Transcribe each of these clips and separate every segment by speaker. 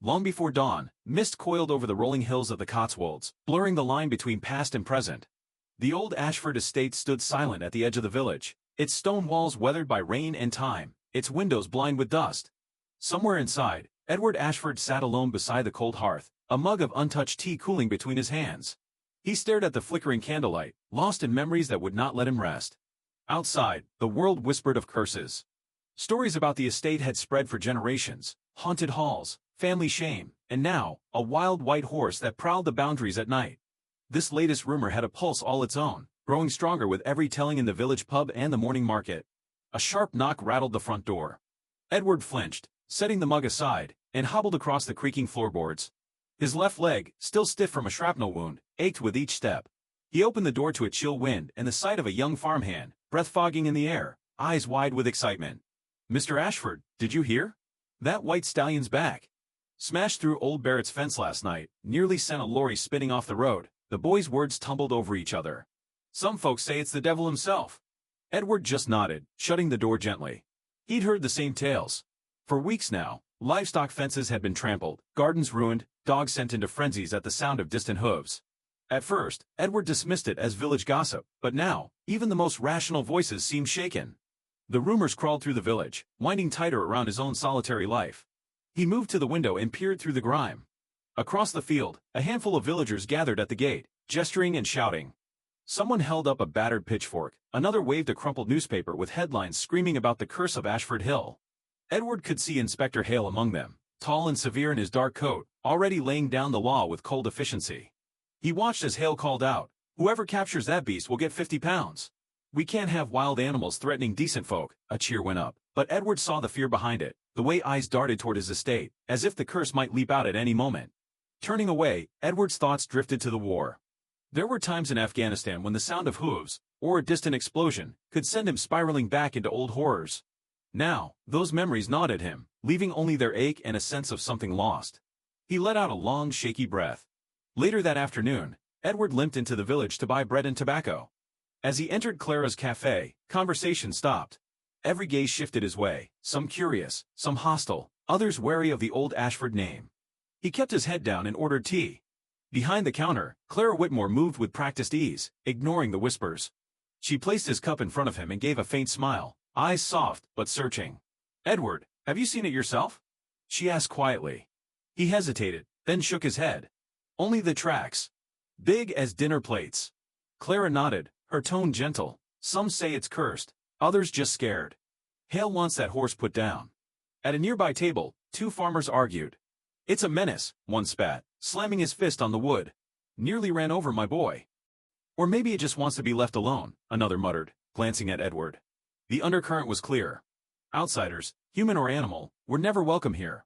Speaker 1: Long before dawn, mist coiled over the rolling hills of the Cotswolds, blurring the line between past and present. The old Ashford estate stood silent at the edge of the village, its stone walls weathered by rain and time, its windows blind with dust. Somewhere inside, Edward Ashford sat alone beside the cold hearth, a mug of untouched tea cooling between his hands. He stared at the flickering candlelight, lost in memories that would not let him rest. Outside, the world whispered of curses. Stories about the estate had spread for generations, haunted halls, family shame, and now, a wild white horse that prowled the boundaries at night. This latest rumor had a pulse all its own, growing stronger with every telling in the village pub and the morning market. A sharp knock rattled the front door. Edward flinched, setting the mug aside, and hobbled across the creaking floorboards. His left leg, still stiff from a shrapnel wound, ached with each step. He opened the door to a chill wind and the sight of a young farmhand, breath fogging in the air, eyes wide with excitement. "Mr. Ashford, did you hear? That white stallion's back. Smashed through old Barrett's fence last night, nearly sent a lorry spinning off the road." The boys' words tumbled over each other. "Some folks say it's the devil himself." Edward just nodded, shutting the door gently. He'd heard the same tales. For weeks now, livestock fences had been trampled, gardens ruined, dogs sent into frenzies at the sound of distant hooves. At first, Edward dismissed it as village gossip, but now, even the most rational voices seemed shaken. The rumors crawled through the village, winding tighter around his own solitary life. He moved to the window and peered through the grime. Across the field, a handful of villagers gathered at the gate, gesturing and shouting. Someone held up a battered pitchfork, another waved a crumpled newspaper with headlines screaming about the curse of Ashford Hill. Edward could see Inspector Hale among them, tall and severe in his dark coat, already laying down the law with cold efficiency. He watched as Hale called out, "Whoever captures that beast will get 50 pounds. We can't have wild animals threatening decent folk." A cheer went up, but Edward saw the fear behind it, the way eyes darted toward his estate, as if the curse might leap out at any moment. Turning away, Edward's thoughts drifted to the war. There were times in Afghanistan when the sound of hooves, or a distant explosion, could send him spiraling back into old horrors. Now, those memories gnawed at him, leaving only their ache and a sense of something lost. He let out a long, shaky breath. Later that afternoon, Edward limped into the village to buy bread and tobacco. As he entered Clara's cafe, conversation stopped. Every gaze shifted his way, some curious, some hostile, others wary of the old Ashford name. He kept his head down and ordered tea. Behind the counter, Clara Whitmore moved with practiced ease, ignoring the whispers. She placed his cup in front of him and gave a faint smile, eyes soft but searching. "Edward, have you seen it yourself?" she asked quietly. He hesitated, then shook his head. "Only the tracks. Big as dinner plates." Clara nodded, her tone gentle. "Some say it's cursed, others just scared. Hale wants that horse put down." At a nearby table, two farmers argued. "It's a menace," one spat, slamming his fist on the wood. "Nearly ran over my boy." "Or maybe it just wants to be left alone," another muttered, glancing at Edward. The undercurrent was clear. Outsiders, human or animal, were never welcome here.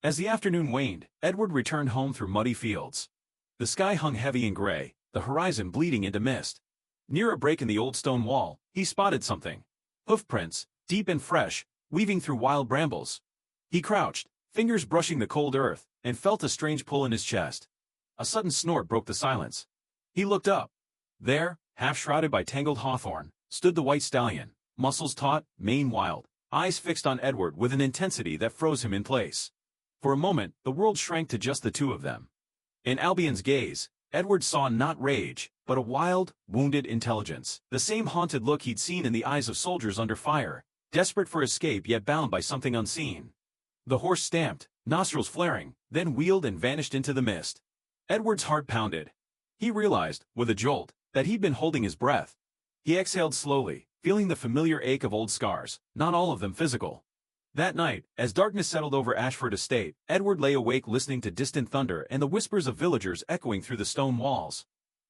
Speaker 1: As the afternoon waned, Edward returned home through muddy fields. The sky hung heavy and gray, the horizon bleeding into mist. Near a break in the old stone wall, he spotted something. Hoofprints, deep and fresh, weaving through wild brambles. He crouched, fingers brushing the cold earth, and felt a strange pull in his chest. A sudden snort broke the silence. He looked up. There, half shrouded by tangled hawthorn, stood the white stallion, muscles taut, mane wild, eyes fixed on Edward with an intensity that froze him in place. For a moment, the world shrank to just the two of them. In Albion's gaze, Edward saw not rage, but a wild, wounded intelligence, the same haunted look he'd seen in the eyes of soldiers under fire, desperate for escape yet bound by something unseen. The horse stamped, nostrils flaring, then wheeled and vanished into the mist. Edward's heart pounded. He realized, with a jolt, that he'd been holding his breath. He exhaled slowly, feeling the familiar ache of old scars, not all of them physical. That night, as darkness settled over Ashford Estate, Edward lay awake listening to distant thunder and the whispers of villagers echoing through the stone walls.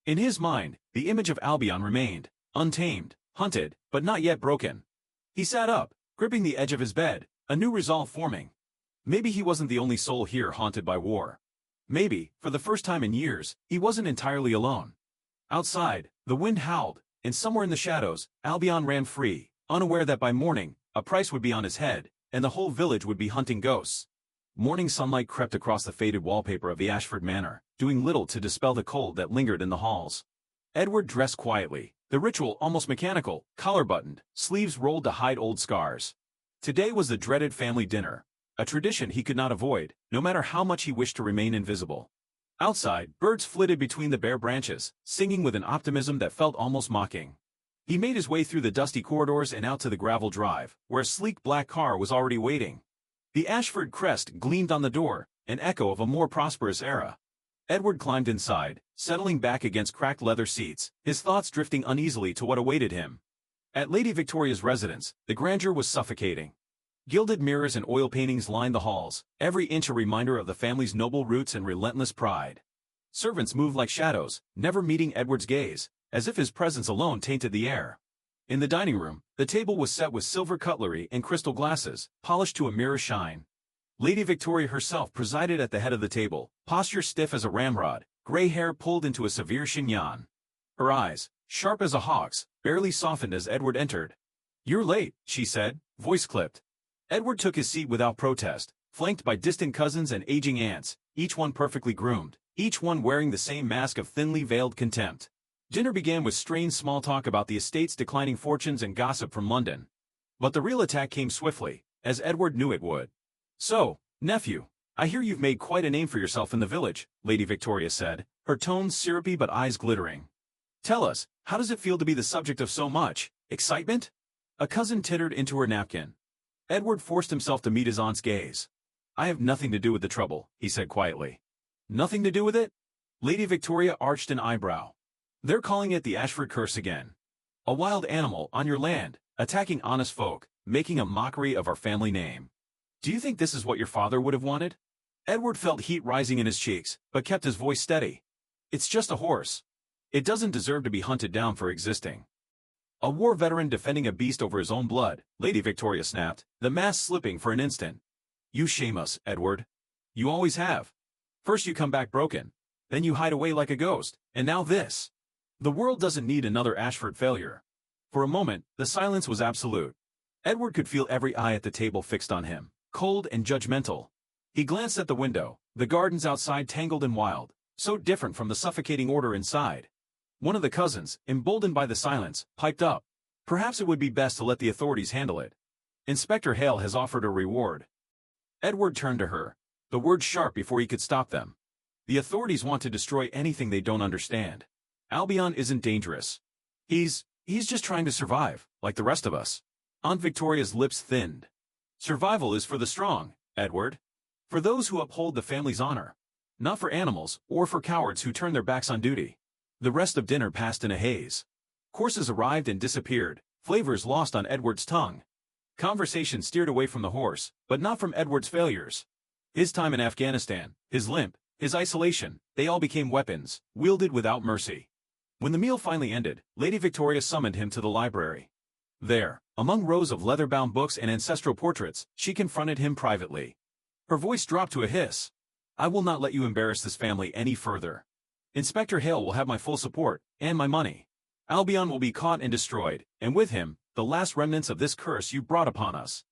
Speaker 1: In his mind, the image of Albion remained, untamed, hunted, but not yet broken. He sat up, gripping the edge of his bed, a new resolve forming. Maybe he wasn't the only soul here haunted by war. Maybe, for the first time in years, he wasn't entirely alone. Outside, the wind howled, and somewhere in the shadows, Albion ran free, unaware that by morning, a price would be on his head, and the whole village would be hunting ghosts. Morning sunlight crept across the faded wallpaper of the Ashford Manor, doing little to dispel the cold that lingered in the halls. Edward dressed quietly, the ritual almost mechanical, collar buttoned, sleeves rolled to hide old scars. Today was the dreaded family dinner. a tradition he could not avoid, no matter how much he wished to remain invisible. Outside, birds flitted between the bare branches, singing with an optimism that felt almost mocking. He made his way through the dusty corridors and out to the gravel drive, where a sleek black car was already waiting. The Ashford crest gleamed on the door, an echo of a more prosperous era. Edward climbed inside, settling back against cracked leather seats, his thoughts drifting uneasily to what awaited him. At Lady Victoria's residence, the grandeur was suffocating. Gilded mirrors and oil paintings lined the halls, every inch a reminder of the family's noble roots and relentless pride. Servants moved like shadows, never meeting Edward's gaze, as if his presence alone tainted the air. In the dining room, the table was set with silver cutlery and crystal glasses, polished to a mirror shine. Lady Victoria herself presided at the head of the table, posture stiff as a ramrod, gray hair pulled into a severe chignon. Her eyes, sharp as a hawk's, barely softened as Edward entered. "You're late," she said, voice clipped. Edward took his seat without protest, flanked by distant cousins and aging aunts, each one perfectly groomed, each one wearing the same mask of thinly veiled contempt. Dinner began with strained small talk about the estate's declining fortunes and gossip from London. But the real attack came swiftly, as Edward knew it would. "So, nephew, I hear you've made quite a name for yourself in the village," Lady Victoria said, her tones syrupy but eyes glittering. "Tell us, how does it feel to be the subject of so much excitement?" A cousin tittered into her napkin. Edward forced himself to meet his aunt's gaze. "I have nothing to do with the trouble," he said quietly. "Nothing to do with it?" Lady Victoria arched an eyebrow. "They're calling it the Ashford curse again. A wild animal on your land, attacking honest folk, making a mockery of our family name. Do you think this is what your father would have wanted?" Edward felt heat rising in his cheeks, but kept his voice steady. "It's just a horse. It doesn't deserve to be hunted down for existing." "A war veteran defending a beast over his own blood," Lady Victoria snapped, the mask slipping for an instant. "You shame us, Edward. You always have. First you come back broken, then you hide away like a ghost, and now this. The world doesn't need another Ashford failure." For a moment, the silence was absolute. Edward could feel every eye at the table fixed on him, cold and judgmental. He glanced at the window, the gardens outside tangled and wild, so different from the suffocating order inside. One of the cousins, emboldened by the silence, piped up. "Perhaps it would be best to let the authorities handle it. Inspector Hale has offered a reward." Edward turned to her, the words sharp before he could stop them. "The authorities want to destroy anything they don't understand. Albion isn't dangerous. He's just trying to survive, like the rest of us." Aunt Victoria's lips thinned. "Survival is for the strong, Edward. For those who uphold the family's honor. Not for animals, or for cowards who turn their backs on duty." The rest of dinner passed in a haze. Courses arrived and disappeared, flavors lost on Edward's tongue. Conversation steered away from the horse, but not from Edward's failures. His time in Afghanistan, his limp, his isolation, they all became weapons, wielded without mercy. When the meal finally ended, Lady Victoria summoned him to the library. There, among rows of leather-bound books and ancestral portraits, she confronted him privately. Her voice dropped to a hiss. "I will not let you embarrass this family any further. Inspector Hale will have my full support, and my money. Albion will be caught and destroyed, and with him, the last remnants of this curse you brought upon us."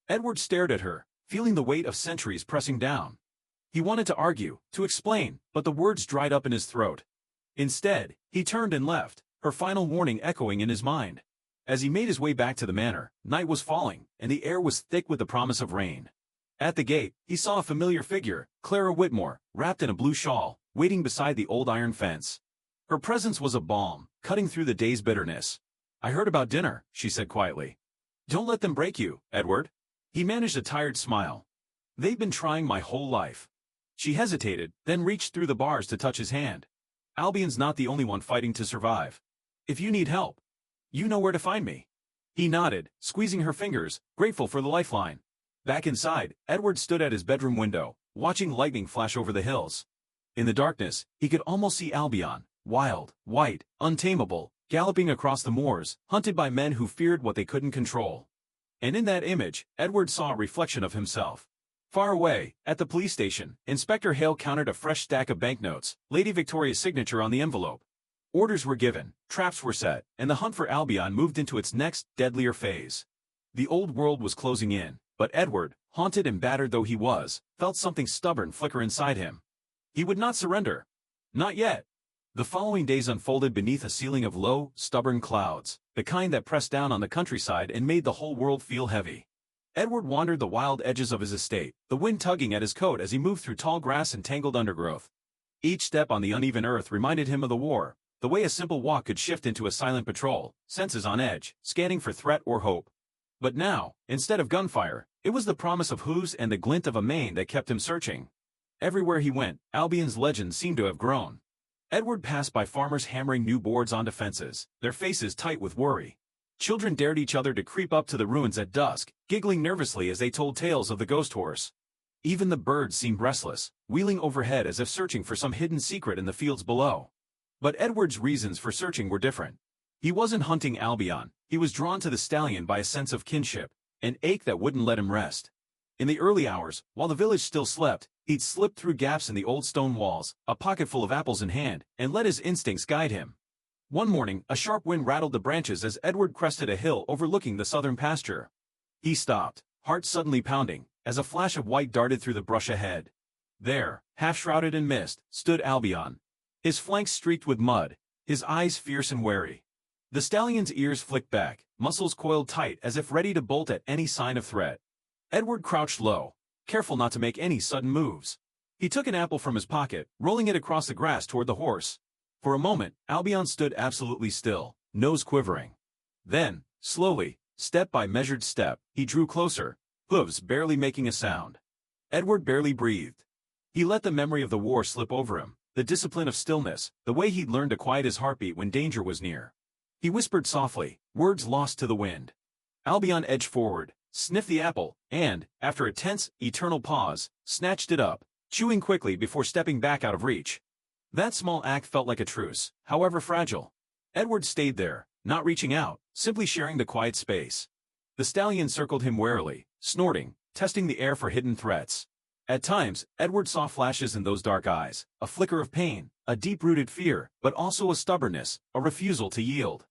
Speaker 1: Edward stared at her, feeling the weight of centuries pressing down. He wanted to argue, to explain, but the words dried up in his throat. Instead, he turned and left, her final warning echoing in his mind. As he made his way back to the manor, night was falling, and the air was thick with the promise of rain. At the gate, he saw a familiar figure, Clara Whitmore, wrapped in a blue shawl, waiting beside the old iron fence. Her presence was a balm, cutting through the day's bitterness. "I heard about dinner," she said quietly. "Don't let them break you, Edward." He managed a tired smile. "They've been trying my whole life." She hesitated, then reached through the bars to touch his hand. "Albion's not the only one fighting to survive. If you need help, you know where to find me." He nodded, squeezing her fingers, grateful for the lifeline. Back inside, Edward stood at his bedroom window, watching lightning flash over the hills. In the darkness, he could almost see Albion, wild, white, untamable, galloping across the moors, hunted by men who feared what they couldn't control. And in that image, Edward saw a reflection of himself. Far away, at the police station, Inspector Hale counted a fresh stack of banknotes, Lady Victoria's signature on the envelope. Orders were given, traps were set, and the hunt for Albion moved into its next, deadlier phase. The old world was closing in, but Edward, haunted and battered though he was, felt something stubborn flicker inside him. He would not surrender. Not yet. The following days unfolded beneath a ceiling of low, stubborn clouds, the kind that pressed down on the countryside and made the whole world feel heavy. Edward wandered the wild edges of his estate, the wind tugging at his coat as he moved through tall grass and tangled undergrowth. Each step on the uneven earth reminded him of the war, the way a simple walk could shift into a silent patrol, senses on edge, scanning for threat or hope. But now, instead of gunfire, it was the promise of hooves and the glint of a mane that kept him searching. Everywhere he went, Albion's legend seemed to have grown. Edward passed by farmers hammering new boards onto fences, their faces tight with worry. Children dared each other to creep up to the ruins at dusk, giggling nervously as they told tales of the ghost horse. Even the birds seemed restless, wheeling overhead as if searching for some hidden secret in the fields below. But Edward's reasons for searching were different. He wasn't hunting Albion, he was drawn to the stallion by a sense of kinship, an ache that wouldn't let him rest. In the early hours, while the village still slept, he'd slipped through gaps in the old stone walls, a pocket full of apples in hand, and let his instincts guide him. One morning, a sharp wind rattled the branches as Edward crested a hill overlooking the southern pasture. He stopped, heart suddenly pounding, as a flash of white darted through the brush ahead. There, half-shrouded in mist, stood Albion. His flanks streaked with mud, his eyes fierce and wary. The stallion's ears flicked back, muscles coiled tight as if ready to bolt at any sign of threat. Edward crouched low, careful not to make any sudden moves. He took an apple from his pocket, rolling it across the grass toward the horse. For a moment, Albion stood absolutely still, nose quivering. Then, slowly, step by measured step, he drew closer, hooves barely making a sound. Edward barely breathed. He let the memory of the war slip over him, the discipline of stillness, the way he'd learned to quiet his heartbeat when danger was near. He whispered softly, words lost to the wind. Albion edged forward, sniffed the apple, and, after a tense, eternal pause, snatched it up, chewing quickly before stepping back out of reach. That small act felt like a truce, however fragile. Edward stayed there, not reaching out, simply sharing the quiet space. The stallion circled him warily, snorting, testing the air for hidden threats. At times, Edward saw flashes in those dark eyes, a flicker of pain, a deep-rooted fear, but also a stubbornness, a refusal to yield.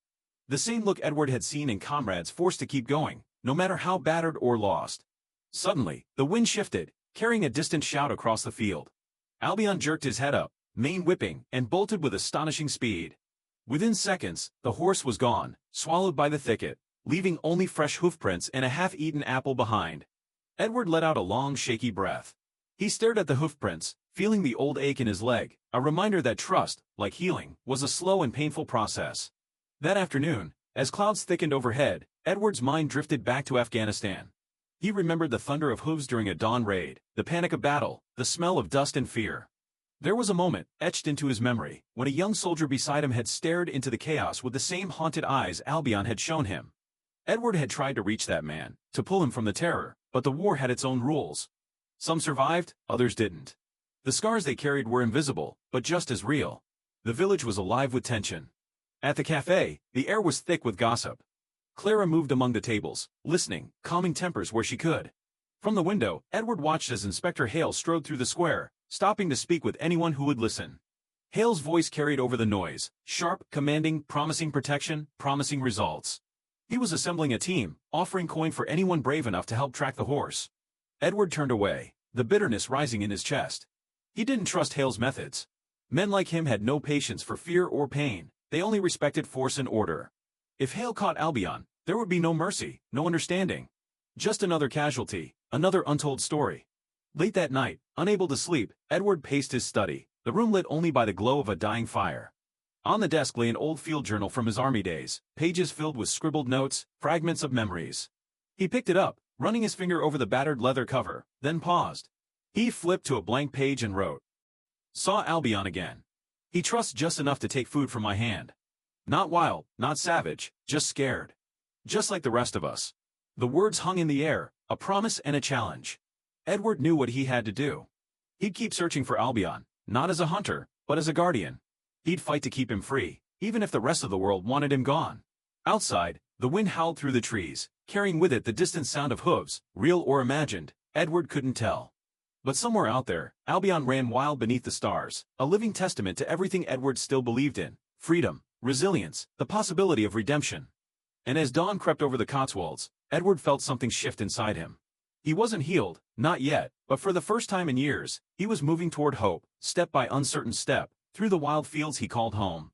Speaker 1: The same look Edward had seen in comrades forced to keep going, no matter how battered or lost. Suddenly, the wind shifted, carrying a distant shout across the field. Albion jerked his head up, mane whipping, and bolted with astonishing speed. Within seconds, the horse was gone, swallowed by the thicket, leaving only fresh hoofprints and a half-eaten apple behind. Edward let out a long, shaky breath. He stared at the hoofprints, feeling the old ache in his leg, a reminder that trust, like healing, was a slow and painful process. That afternoon, as clouds thickened overhead, Edward's mind drifted back to Afghanistan. He remembered the thunder of hooves during a dawn raid, the panic of battle, the smell of dust and fear. There was a moment, etched into his memory, when a young soldier beside him had stared into the chaos with the same haunted eyes Albion had shown him. Edward had tried to reach that man, to pull him from the terror, but the war had its own rules. Some survived, others didn't. The scars they carried were invisible, but just as real. The village was alive with tension. At the cafe, the air was thick with gossip. Clara moved among the tables, listening, calming tempers where she could. From the window, Edward watched as Inspector Hale strode through the square, stopping to speak with anyone who would listen. Hale's voice carried over the noise, sharp, commanding, promising protection, promising results. He was assembling a team, offering coin for anyone brave enough to help track the horse. Edward turned away, the bitterness rising in his chest. He didn't trust Hale's methods. Men like him had no patience for fear or pain, they only respected force and order. If Hale caught Albion, there would be no mercy, no understanding. Just another casualty, another untold story. Late that night, unable to sleep, Edward paced his study, the room lit only by the glow of a dying fire. On the desk lay an old field journal from his army days, pages filled with scribbled notes, fragments of memories. He picked it up, running his finger over the battered leather cover, then paused. He flipped to a blank page and wrote, "Saw Albion again. He trusts just enough to take food from my hand. Not wild, not savage, just scared. Just like the rest of us." The words hung in the air, a promise and a challenge. Edward knew what he had to do. He'd keep searching for Albion, not as a hunter, but as a guardian. He'd fight to keep him free, even if the rest of the world wanted him gone. Outside, the wind howled through the trees, carrying with it the distant sound of hooves, real or imagined, Edward couldn't tell. But somewhere out there, Albion ran wild beneath the stars, a living testament to everything Edward still believed in: freedom, resilience, the possibility of redemption. And as dawn crept over the Cotswolds, Edward felt something shift inside him. He wasn't healed, not yet, but for the first time in years, he was moving toward hope, step by uncertain step, through the wild fields he called home.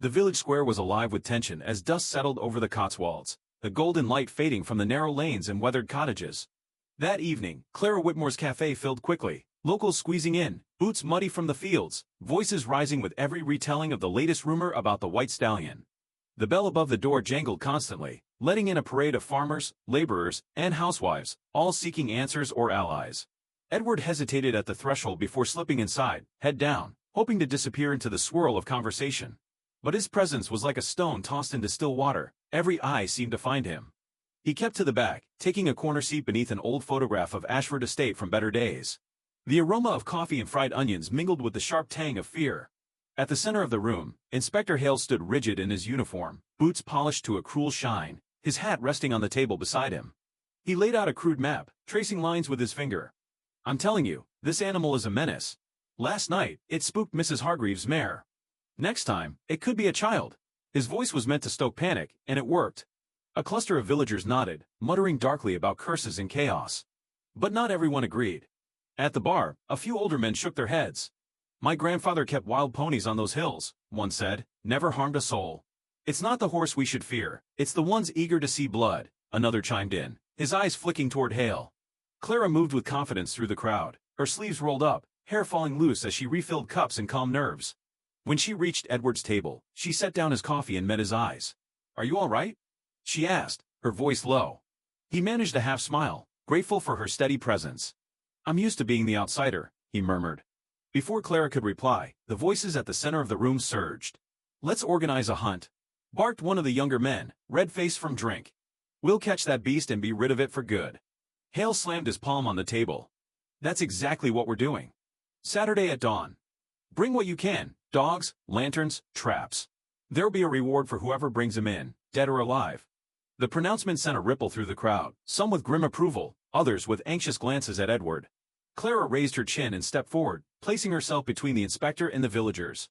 Speaker 1: The village square was alive with tension as dust settled over the Cotswolds, the golden light fading from the narrow lanes and weathered cottages, That evening, Clara Whitmore's cafe filled quickly, locals squeezing in, boots muddy from the fields, voices rising with every retelling of the latest rumor about the white stallion. The bell above the door jangled constantly, letting in a parade of farmers, laborers, and housewives, all seeking answers or allies. Edward hesitated at the threshold before slipping inside, head down, hoping to disappear into the swirl of conversation. But his presence was like a stone tossed into still water, every eye seemed to find him. He kept to the back, taking a corner seat beneath an old photograph of Ashford Estate from better days. The aroma of coffee and fried onions mingled with the sharp tang of fear. At the center of the room, Inspector Hale stood rigid in his uniform, boots polished to a cruel shine, his hat resting on the table beside him. He laid out a crude map, tracing lines with his finger. "I'm telling you, this animal is a menace. Last night, it spooked Mrs. Hargreaves' mare. Next time, it could be a child." His voice was meant to stoke panic, and it worked. A cluster of villagers nodded, muttering darkly about curses and chaos. But not everyone agreed. At the bar, a few older men shook their heads. "My grandfather kept wild ponies on those hills," one said, "never harmed a soul." "It's not the horse we should fear, it's the ones eager to see blood," another chimed in, his eyes flicking toward Hale. Clara moved with confidence through the crowd, her sleeves rolled up, hair falling loose as she refilled cups and calmed nerves. When she reached Edward's table, she set down his coffee and met his eyes. "Are you all right?" she asked, her voice low. He managed a half-smile, grateful for her steady presence. "I'm used to being the outsider," he murmured. Before Clara could reply, the voices at the center of the room surged. "Let's organize a hunt," barked one of the younger men, red-faced from drink. "We'll catch that beast and be rid of it for good." Hale slammed his palm on the table. "That's exactly what we're doing. Saturday at dawn. Bring what you can, dogs, lanterns, traps. There'll be a reward for whoever brings him in, dead or alive." The pronouncement sent a ripple through the crowd, some with grim approval, others with anxious glances at Edward. Clara raised her chin and stepped forward, placing herself between the inspector and the villagers.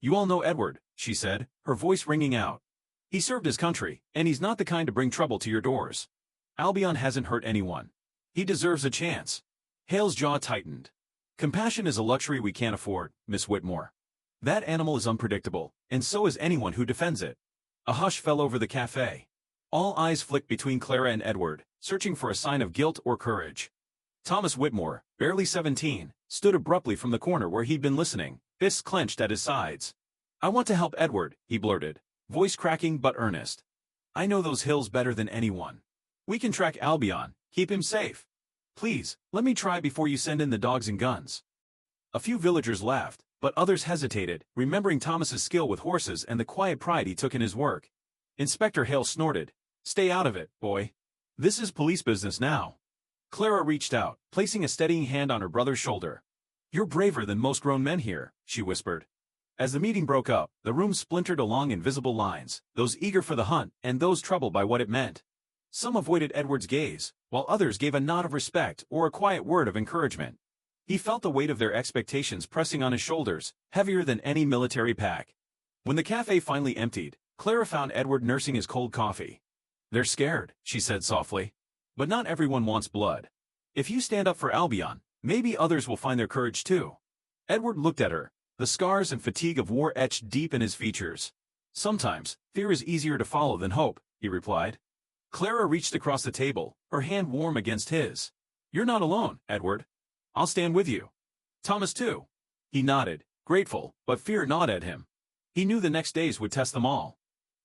Speaker 1: "You all know Edward," she said, her voice ringing out. "He served his country, and he's not the kind to bring trouble to your doors. Albion hasn't hurt anyone. He deserves a chance." Hale's jaw tightened. "Compassion is a luxury we can't afford, Miss Whitmore. That animal is unpredictable, and so is anyone who defends it." A hush fell over the cafe. All eyes flicked between Clara and Edward, searching for a sign of guilt or courage. Thomas Whitmore, barely 17, stood abruptly from the corner where he'd been listening, fists clenched at his sides. "I want to help Edward," he blurted, voice cracking but earnest. "I know those hills better than anyone. We can track Albion, keep him safe. Please, let me try before you send in the dogs and guns." A few villagers laughed, but others hesitated, remembering Thomas's skill with horses and the quiet pride he took in his work. Inspector Hale snorted. "Stay out of it, boy. This is police business now." Clara reached out, placing a steadying hand on her brother's shoulder. "You're braver than most grown men here," she whispered. As the meeting broke up, the room splintered along invisible lines, those eager for the hunt and those troubled by what it meant. Some avoided Edward's gaze, while others gave a nod of respect or a quiet word of encouragement. He felt the weight of their expectations pressing on his shoulders, heavier than any military pack. When the cafe finally emptied, Clara found Edward nursing his cold coffee. "They're scared," she said softly. "But not everyone wants blood. If you stand up for Albion, maybe others will find their courage too." Edward looked at her, the scars and fatigue of war etched deep in his features. "Sometimes, fear is easier to follow than hope," he replied. Clara reached across the table, her hand warm against his. "You're not alone, Edward. I'll stand with you. Thomas too." He nodded, grateful, but fear gnawed at him. He knew the next days would test them all.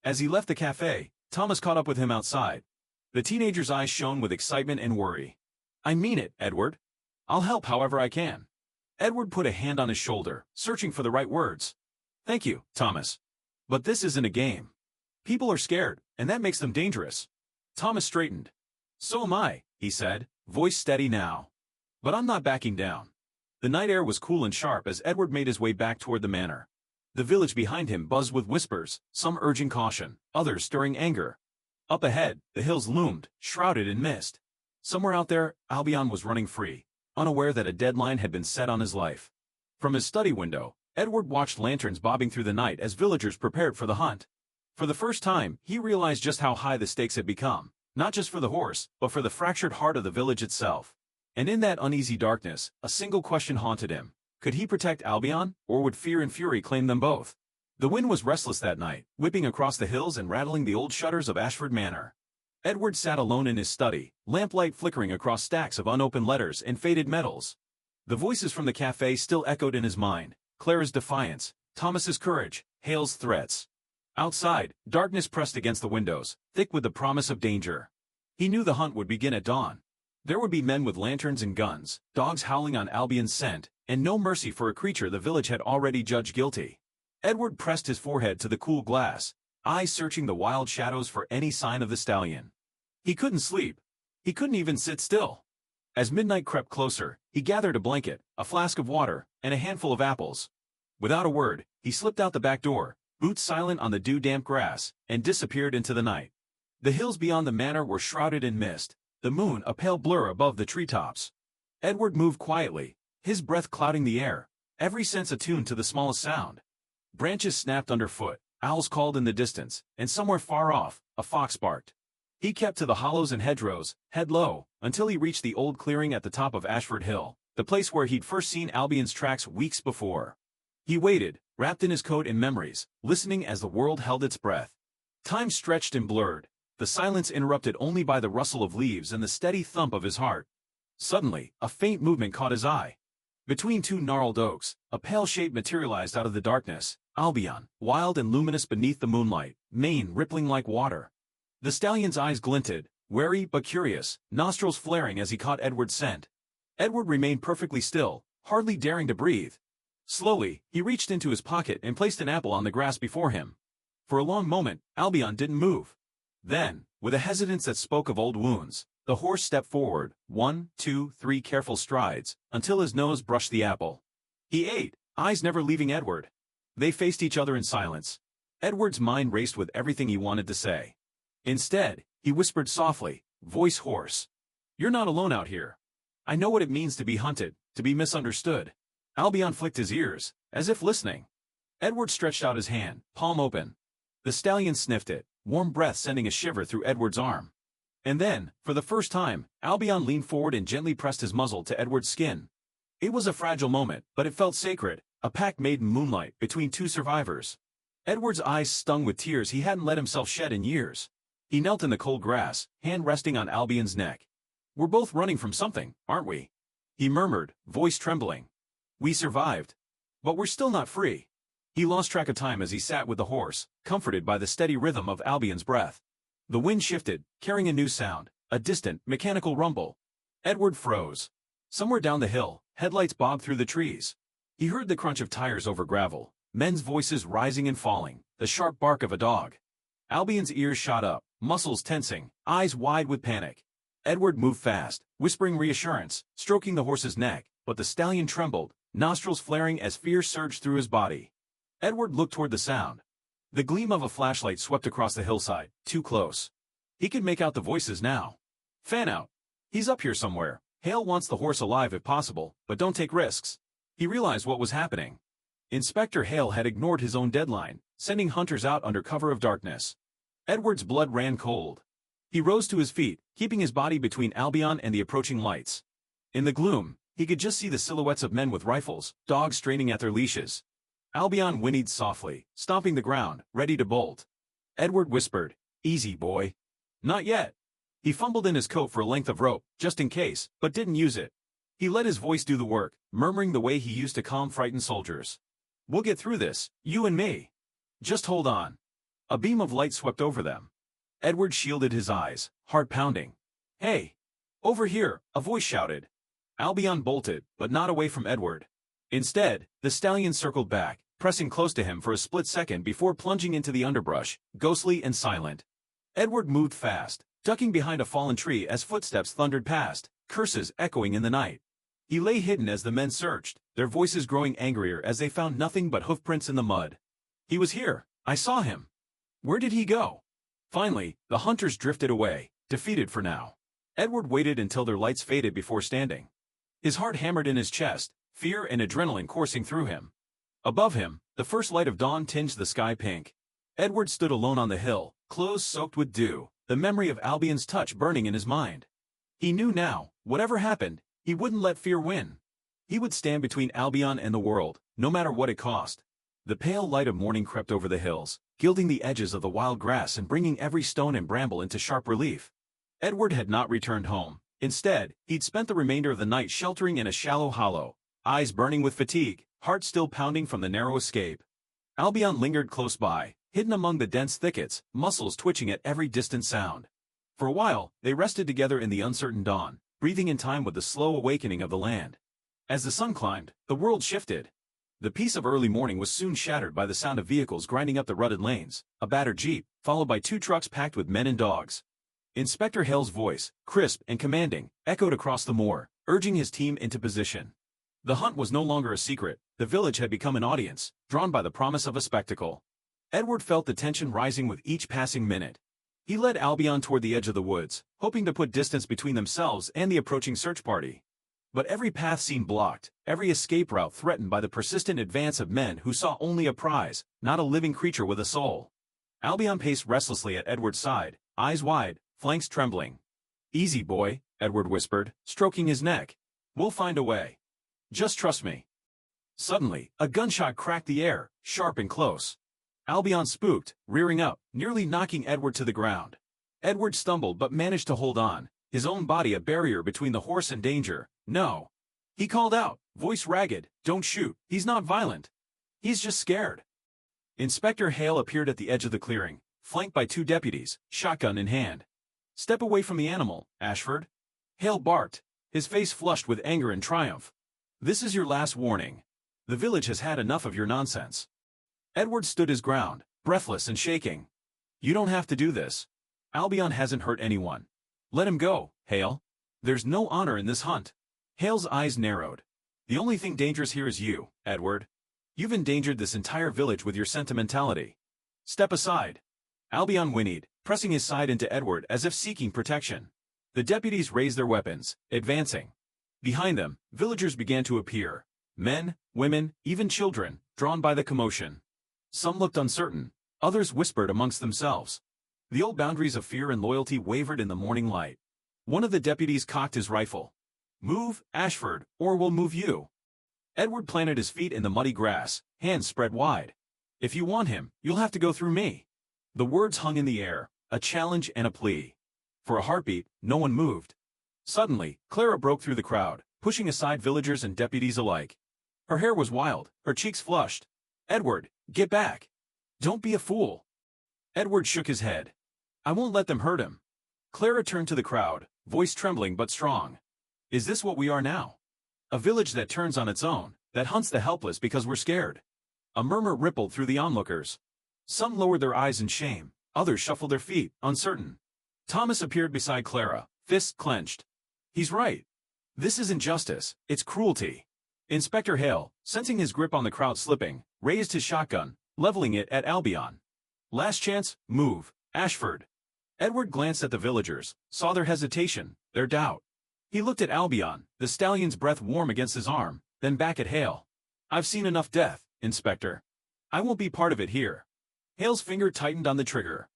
Speaker 1: As he left the cafe, Thomas caught up with him outside. The teenager's eyes shone with excitement and worry. "I mean it, Edward. I'll help however I can." Edward put a hand on his shoulder, searching for the right words. "Thank you, Thomas. But this isn't a game. People are scared, and that makes them dangerous." Thomas straightened. "So am I," he said, voice steady now. "But I'm not backing down." The night air was cool and sharp as Edward made his way back toward the manor. The village behind him buzzed with whispers, some urging caution, others stirring anger. Up ahead, the hills loomed, shrouded in mist. Somewhere out there, Albion was running free, unaware that a deadline had been set on his life. From his study window, Edward watched lanterns bobbing through the night as villagers prepared for the hunt. For the first time, he realized just how high the stakes had become, not just for the horse, but for the fractured heart of the village itself. And in that uneasy darkness, a single question haunted him. Could he protect Albion, or would fear and fury claim them both? The wind was restless that night, whipping across the hills and rattling the old shutters of Ashford Manor. Edward sat alone in his study, lamplight flickering across stacks of unopened letters and faded medals. The voices from the cafe still echoed in his mind, Clara's defiance, Thomas's courage, Hale's threats. Outside, darkness pressed against the windows, thick with the promise of danger. He knew the hunt would begin at dawn. There would be men with lanterns and guns, dogs howling on Albion's scent, and no mercy for a creature the village had already judged guilty. Edward pressed his forehead to the cool glass, eyes searching the wild shadows for any sign of the stallion. He couldn't sleep. He couldn't even sit still. As midnight crept closer, he gathered a blanket, a flask of water, and a handful of apples. Without a word, he slipped out the back door, boots silent on the dew-damp grass, and disappeared into the night. The hills beyond the manor were shrouded in mist, the moon a pale blur above the treetops. Edward moved quietly, his breath clouding the air, every sense attuned to the smallest sound. Branches snapped underfoot, owls called in the distance, and somewhere far off, a fox barked. He kept to the hollows and hedgerows, head low, until he reached the old clearing at the top of Ashford Hill, the place where he'd first seen Albion's tracks weeks before. He waited, wrapped in his coat and memories, listening as the world held its breath. Time stretched and blurred, the silence interrupted only by the rustle of leaves and the steady thump of his heart. Suddenly, a faint movement caught his eye. Between two gnarled oaks, a pale shape materialized out of the darkness, Albion, wild and luminous beneath the moonlight, mane rippling like water. The stallion's eyes glinted, wary but curious, nostrils flaring as he caught Edward's scent. Edward remained perfectly still, hardly daring to breathe. Slowly, he reached into his pocket and placed an apple on the grass before him. For a long moment, Albion didn't move. Then, with a hesitance that spoke of old wounds, the horse stepped forward, 1, 2, 3 careful strides, until his nose brushed the apple. He ate, eyes never leaving Edward. They faced each other in silence. Edward's mind raced with everything he wanted to say. Instead, he whispered softly, voice hoarse. "You're not alone out here. I know what it means to be hunted, to be misunderstood." Albion flicked his ears, as if listening. Edward stretched out his hand, palm open. The stallion sniffed it, warm breath sending a shiver through Edward's arm. And then, for the first time, Albion leaned forward and gently pressed his muzzle to Edward's skin. It was a fragile moment, but it felt sacred, a pact made in moonlight between two survivors. Edward's eyes stung with tears he hadn't let himself shed in years. He knelt in the cold grass, hand resting on Albion's neck. "We're both running from something, aren't we?" he murmured, voice trembling. "We survived. But we're still not free." He lost track of time as he sat with the horse, comforted by the steady rhythm of Albion's breath. The wind shifted, carrying a new sound, a distant, mechanical rumble. Edward froze. Somewhere down the hill, headlights bobbed through the trees. He heard the crunch of tires over gravel, men's voices rising and falling, the sharp bark of a dog. Albion's ears shot up, muscles tensing, eyes wide with panic. Edward moved fast, whispering reassurance, stroking the horse's neck, but the stallion trembled, nostrils flaring as fear surged through his body. Edward looked toward the sound. The gleam of a flashlight swept across the hillside, too close. He could make out the voices now. "Fan out. He's up here somewhere. Hale wants the horse alive if possible, but don't take risks." He realized what was happening. Inspector Hale had ignored his own deadline, sending hunters out under cover of darkness. Edward's blood ran cold. He rose to his feet, keeping his body between Albion and the approaching lights. In the gloom, he could just see the silhouettes of men with rifles, dogs straining at their leashes. Albion whinnied softly, stomping the ground, ready to bolt. Edward whispered, "Easy, boy." "Not yet." He fumbled in his coat for a length of rope, just in case, but didn't use it. He let his voice do the work, murmuring the way he used to calm frightened soldiers. "We'll get through this, you and me. Just hold on." A beam of light swept over them. Edward shielded his eyes, heart pounding. "Hey! Over here!" a voice shouted. Albion bolted, but not away from Edward. Instead, the stallion circled back, pressing close to him for a split second before plunging into the underbrush, ghostly and silent. Edward moved fast, ducking behind a fallen tree as footsteps thundered past, curses echoing in the night. He lay hidden as the men searched, their voices growing angrier as they found nothing but hoofprints in the mud. "He was here. I saw him. Where did he go?" Finally, the hunters drifted away, defeated for now. Edward waited until their lights faded before standing. His heart hammered in his chest, fear and adrenaline coursing through him. Above him, the first light of dawn tinged the sky pink. Edward stood alone on the hill, clothes soaked with dew, the memory of Albion's touch burning in his mind. He knew now, whatever happened, he wouldn't let fear win. He would stand between Albion and the world, no matter what it cost. The pale light of morning crept over the hills, gilding the edges of the wild grass and bringing every stone and bramble into sharp relief. Edward had not returned home. Instead, he'd spent the remainder of the night sheltering in a shallow hollow, eyes burning with fatigue, heart still pounding from the narrow escape. Albion lingered close by, hidden among the dense thickets, muscles twitching at every distant sound. For a while, they rested together in the uncertain dawn, breathing in time with the slow awakening of the land. As the sun climbed, the world shifted. The peace of early morning was soon shattered by the sound of vehicles grinding up the rutted lanes, a battered jeep, followed by 2 trucks packed with men and dogs. Inspector Hale's voice, crisp and commanding, echoed across the moor, urging his team into position. The hunt was no longer a secret. The village had become an audience, drawn by the promise of a spectacle. Edward felt the tension rising with each passing minute. He led Albion toward the edge of the woods, hoping to put distance between themselves and the approaching search party. But every path seemed blocked, every escape route threatened by the persistent advance of men who saw only a prize, not a living creature with a soul. Albion paced restlessly at Edward's side, eyes wide, flanks trembling. "Easy, boy," Edward whispered, stroking his neck. "We'll find a way. Just trust me." Suddenly, a gunshot cracked the air, sharp and close. Albion spooked, rearing up, nearly knocking Edward to the ground. Edward stumbled but managed to hold on, his own body a barrier between the horse and danger. "No." He called out, voice ragged, "Don't shoot, he's not violent. He's just scared." Inspector Hale appeared at the edge of the clearing, flanked by 2 deputies, shotgun in hand. "Step away from the animal, Ashford." Hale barked, his face flushed with anger and triumph. "This is your last warning. The village has had enough of your nonsense." Edward stood his ground, breathless and shaking. "You don't have to do this. Albion hasn't hurt anyone. Let him go, Hale. There's no honor in this hunt." Hale's eyes narrowed. "The only thing dangerous here is you, Edward. You've endangered this entire village with your sentimentality. Step aside." Albion whinnied, pressing his side into Edward as if seeking protection. The deputies raised their weapons, advancing. Behind them, villagers began to appear. Men, women, even children, drawn by the commotion. Some looked uncertain, others whispered amongst themselves. The old boundaries of fear and loyalty wavered in the morning light. One of the deputies cocked his rifle. "Move, Ashford, or we'll move you." Edward planted his feet in the muddy grass, hands spread wide. "If you want him, you'll have to go through me." The words hung in the air, a challenge and a plea. For a heartbeat, no one moved. Suddenly, Clara broke through the crowd, pushing aside villagers and deputies alike. Her hair was wild, her cheeks flushed. "Edward, get back. Don't be a fool." Edward shook his head. "I won't let them hurt him." Clara turned to the crowd, voice trembling but strong. "Is this what we are now? A village that turns on its own, that hunts the helpless because we're scared?" A murmur rippled through the onlookers. Some lowered their eyes in shame, others shuffled their feet, uncertain. Thomas appeared beside Clara, fists clenched. "He's right. This isn't justice, it's cruelty." Inspector Hale, sensing his grip on the crowd slipping, raised his shotgun, leveling it at Albion. "Last chance, move, Ashford." Edward glanced at the villagers, saw their hesitation, their doubt. He looked at Albion, the stallion's breath warm against his arm, then back at Hale. "I've seen enough death, Inspector. I won't be part of it here." Hale's finger tightened on the trigger.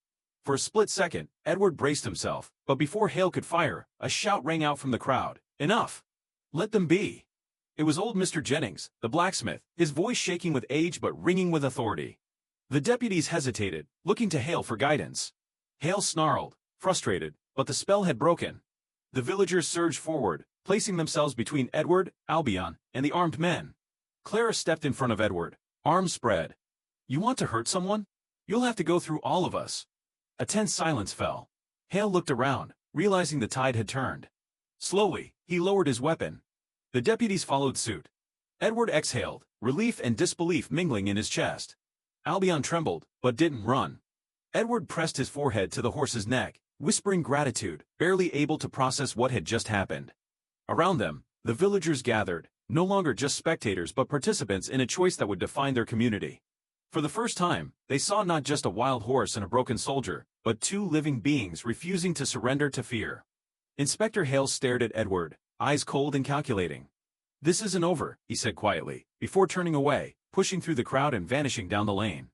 Speaker 1: For a split second, Edward braced himself, but before Hale could fire, a shout rang out from the crowd. "Enough! Let them be!" It was old Mr. Jennings, the blacksmith, his voice shaking with age but ringing with authority. The deputies hesitated, looking to Hale for guidance. Hale snarled, frustrated, but the spell had broken. The villagers surged forward, placing themselves between Edward, Albion, and the armed men. Clara stepped in front of Edward, arms spread. "You want to hurt someone? You'll have to go through all of us." A tense silence fell. Hale looked around, realizing the tide had turned. Slowly, he lowered his weapon. The deputies followed suit. Edward exhaled, relief and disbelief mingling in his chest. Albion trembled, but didn't run. Edward pressed his forehead to the horse's neck, whispering gratitude, barely able to process what had just happened. Around them, the villagers gathered, no longer just spectators but participants in a choice that would define their community. For the first time, they saw not just a wild horse and a broken soldier, but 2 living beings refusing to surrender to fear. Inspector Hale stared at Edward, eyes cold and calculating. "This isn't over," he said quietly, before turning away, pushing through the crowd and vanishing down the lane.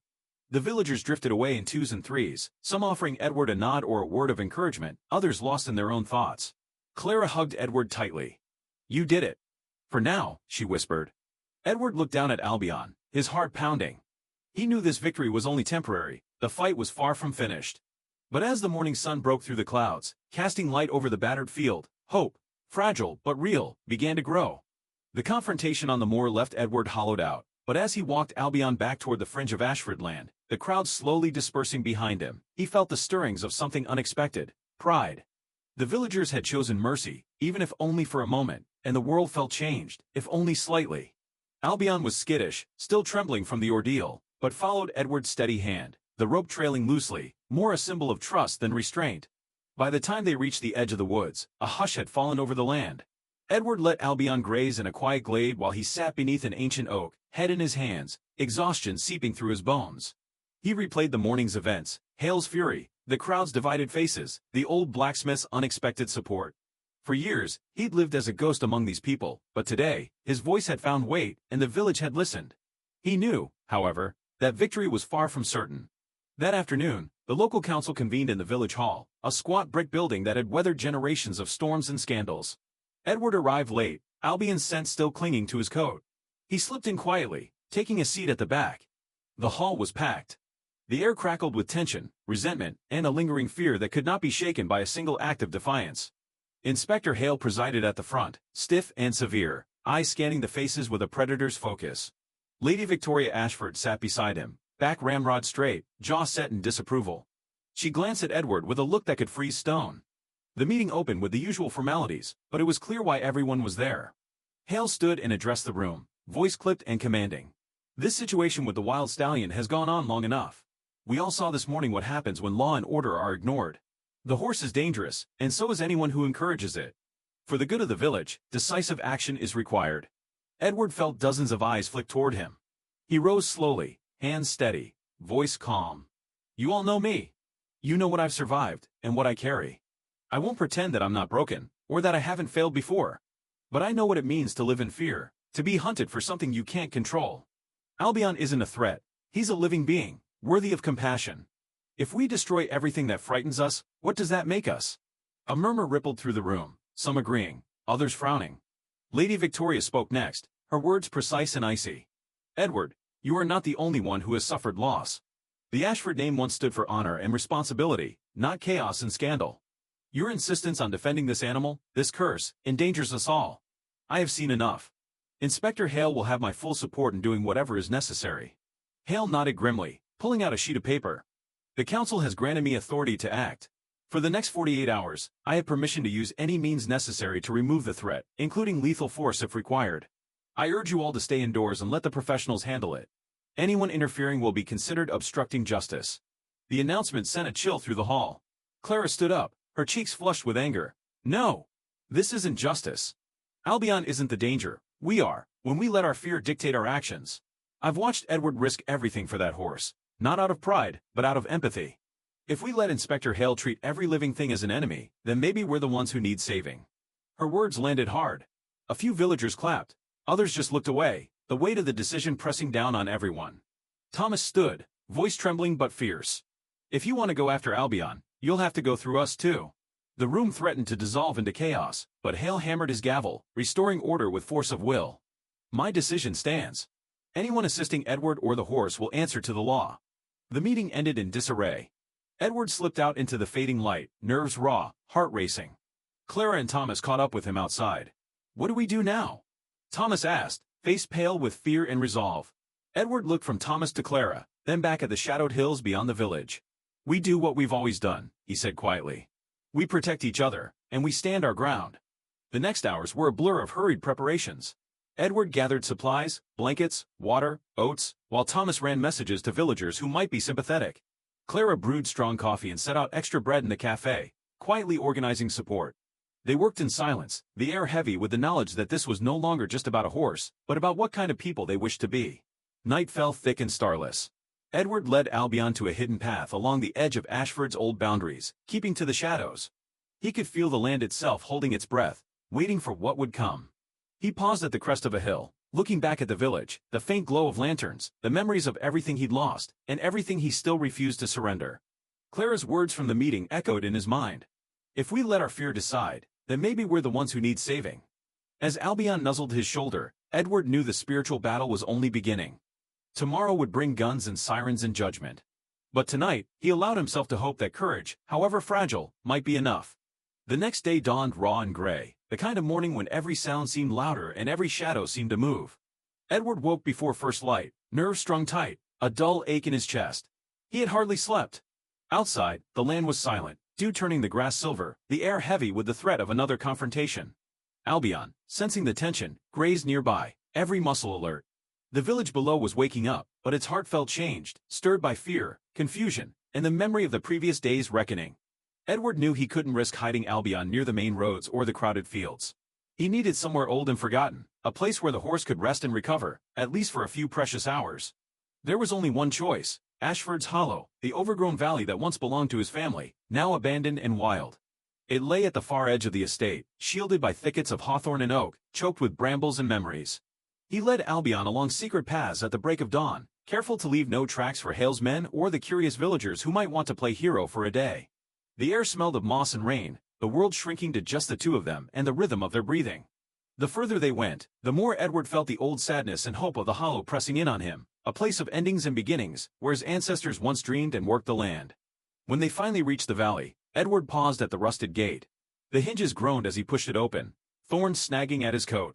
Speaker 1: The villagers drifted away in 2s and 3s, some offering Edward a nod or a word of encouragement, others lost in their own thoughts. Clara hugged Edward tightly. "You did it. For now," she whispered. Edward looked down at Albion, his heart pounding. He knew this victory was only temporary, the fight was far from finished. But as the morning sun broke through the clouds, casting light over the battered field, hope, fragile but real, began to grow. The confrontation on the moor left Edward hollowed out, but as he walked Albion back toward the fringe of Ashford land, the crowd slowly dispersing behind him, he felt the stirrings of something unexpected: pride. The villagers had chosen mercy, even if only for a moment, and the world felt changed, if only slightly. Albion was skittish, still trembling from the ordeal, but followed Edward's steady hand, the rope trailing loosely, more a symbol of trust than restraint. By the time they reached the edge of the woods, a hush had fallen over the land. Edward let Albion graze in a quiet glade while he sat beneath an ancient oak, head in his hands, exhaustion seeping through his bones. He replayed the morning's events, Hale's fury, the crowd's divided faces, the old blacksmith's unexpected support. For years, he'd lived as a ghost among these people, but today, his voice had found weight, and the village had listened. He knew, however, that victory was far from certain. That afternoon, the local council convened in the village hall, a squat brick building that had weathered generations of storms and scandals. Edward arrived late, Albion's scent still clinging to his coat. He slipped in quietly, taking a seat at the back. The hall was packed. The air crackled with tension, resentment, and a lingering fear that could not be shaken by a single act of defiance. Inspector Hale presided at the front, stiff and severe, eyes scanning the faces with a predator's focus. Lady Victoria Ashford sat beside him, back ramrod straight, jaw set in disapproval. She glanced at Edward with a look that could freeze stone. The meeting opened with the usual formalities, but it was clear why everyone was there. Hale stood and addressed the room, voice clipped and commanding. This situation with the wild stallion has gone on long enough. We all saw this morning what happens when law and order are ignored. The horse is dangerous, and so is anyone who encourages it. For the good of the village, decisive action is required. Edward felt dozens of eyes flick toward him. He rose slowly, hands steady, voice calm. You all know me. You know what I've survived, and what I carry. I won't pretend that I'm not broken, or that I haven't failed before. But I know what it means to live in fear, to be hunted for something you can't control. Albion isn't a threat. He's a living being, worthy of compassion. If we destroy everything that frightens us, what does that make us? A murmur rippled through the room, some agreeing, others frowning. Lady Victoria spoke next, her words precise and icy. Edward, you are not the only one who has suffered loss. The Ashford name once stood for honor and responsibility, not chaos and scandal. Your insistence on defending this animal, this curse, endangers us all. I have seen enough. Inspector Hale will have my full support in doing whatever is necessary. Hale nodded grimly, pulling out a sheet of paper. The council has granted me authority to act. For the next 48 hours, I have permission to use any means necessary to remove the threat, including lethal force if required. I urge you all to stay indoors and let the professionals handle it. Anyone interfering will be considered obstructing justice. The announcement sent a chill through the hall. Clara stood up, her cheeks flushed with anger. No! This isn't justice. Albion isn't the danger, we are, when we let our fear dictate our actions. I've watched Edward risk everything for that horse, not out of pride, but out of empathy. If we let Inspector Hale treat every living thing as an enemy, then maybe we're the ones who need saving. Her words landed hard. A few villagers clapped, others just looked away, the weight of the decision pressing down on everyone. Thomas stood, voice trembling but fierce. If you want to go after Albion, you'll have to go through us too. The room threatened to dissolve into chaos, but Hale hammered his gavel, restoring order with force of will. My decision stands. Anyone assisting Edward or the horse will answer to the law. The meeting ended in disarray. Edward slipped out into the fading light, nerves raw, heart racing. Clara and Thomas caught up with him outside. What do we do now? Thomas asked, face pale with fear and resolve. Edward looked from Thomas to Clara, then back at the shadowed hills beyond the village. We do what we've always done, he said quietly. We protect each other, and we stand our ground. The next hours were a blur of hurried preparations. Edward gathered supplies, blankets, water, oats, while Thomas ran messages to villagers who might be sympathetic. Clara brewed strong coffee and set out extra bread in the cafe, quietly organizing support. They worked in silence, the air heavy with the knowledge that this was no longer just about a horse, but about what kind of people they wished to be. Night fell thick and starless. Edward led Albion to a hidden path along the edge of Ashford's old boundaries, keeping to the shadows. He could feel the land itself holding its breath, waiting for what would come. He paused at the crest of a hill, looking back at the village, the faint glow of lanterns, the memories of everything he'd lost, and everything he still refused to surrender. Clara's words from the meeting echoed in his mind. If we let our fear decide, then maybe we're the ones who need saving. As Albion nuzzled his shoulder, Edward knew the spiritual battle was only beginning. Tomorrow would bring guns and sirens and judgment. But tonight, he allowed himself to hope that courage, however fragile, might be enough. The next day dawned raw and gray, the kind of morning when every sound seemed louder and every shadow seemed to move. Edward woke before first light, nerves strung tight, a dull ache in his chest. He had hardly slept. Outside, the land was silent, dew turning the grass silver, the air heavy with the threat of another confrontation. Albion, sensing the tension, grazed nearby, every muscle alert. The village below was waking up, but its heart felt changed, stirred by fear, confusion, and the memory of the previous day's reckoning. Edward knew he couldn't risk hiding Albion near the main roads or the crowded fields. He needed somewhere old and forgotten, a place where the horse could rest and recover, at least for a few precious hours. There was only one choice: Ashford's Hollow, the overgrown valley that once belonged to his family, now abandoned and wild. It lay at the far edge of the estate, shielded by thickets of hawthorn and oak, choked with brambles and memories. He led Albion along secret paths at the break of dawn, careful to leave no tracks for Hale's men or the curious villagers who might want to play hero for a day. The air smelled of moss and rain, the world shrinking to just the two of them and the rhythm of their breathing. The further they went, the more Edward felt the old sadness and hope of the hollow pressing in on him, a place of endings and beginnings, where his ancestors once dreamed and worked the land. When they finally reached the valley, Edward paused at the rusted gate. The hinges groaned as he pushed it open, thorns snagging at his coat.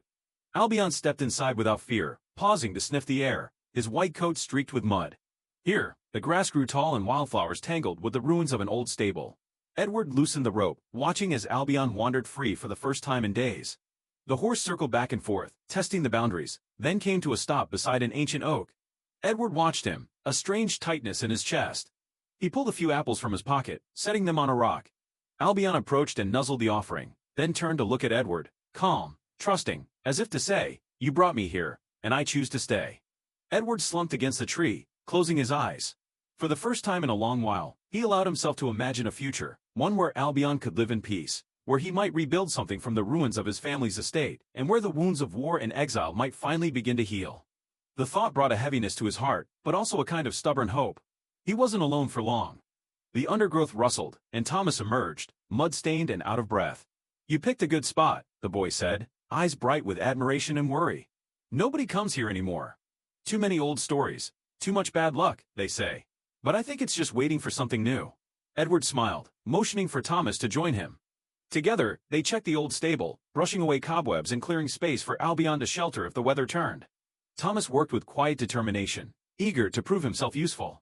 Speaker 1: Albion stepped inside without fear, pausing to sniff the air, his white coat streaked with mud. Here, the grass grew tall and wildflowers tangled with the ruins of an old stable. Edward loosened the rope, watching as Albion wandered free for the first time in days. The horse circled back and forth, testing the boundaries, then came to a stop beside an ancient oak. Edward watched him, a strange tightness in his chest. He pulled a few apples from his pocket, setting them on a rock. Albion approached and nuzzled the offering, then turned to look at Edward, calm, trusting, as if to say, "You brought me here, and I choose to stay." Edward slumped against the tree, closing his eyes. For the first time in a long while, he allowed himself to imagine a future, one where Albion could live in peace, where he might rebuild something from the ruins of his family's estate, and where the wounds of war and exile might finally begin to heal. The thought brought a heaviness to his heart, but also a kind of stubborn hope. He wasn't alone for long. The undergrowth rustled, and Thomas emerged, mud-stained and out of breath. "You picked a good spot," the boy said, eyes bright with admiration and worry. "Nobody comes here anymore. Too many old stories, too much bad luck, they say. But I think it's just waiting for something new." Edward smiled, motioning for Thomas to join him. Together, they checked the old stable, brushing away cobwebs and clearing space for Albion to shelter if the weather turned. Thomas worked with quiet determination, eager to prove himself useful.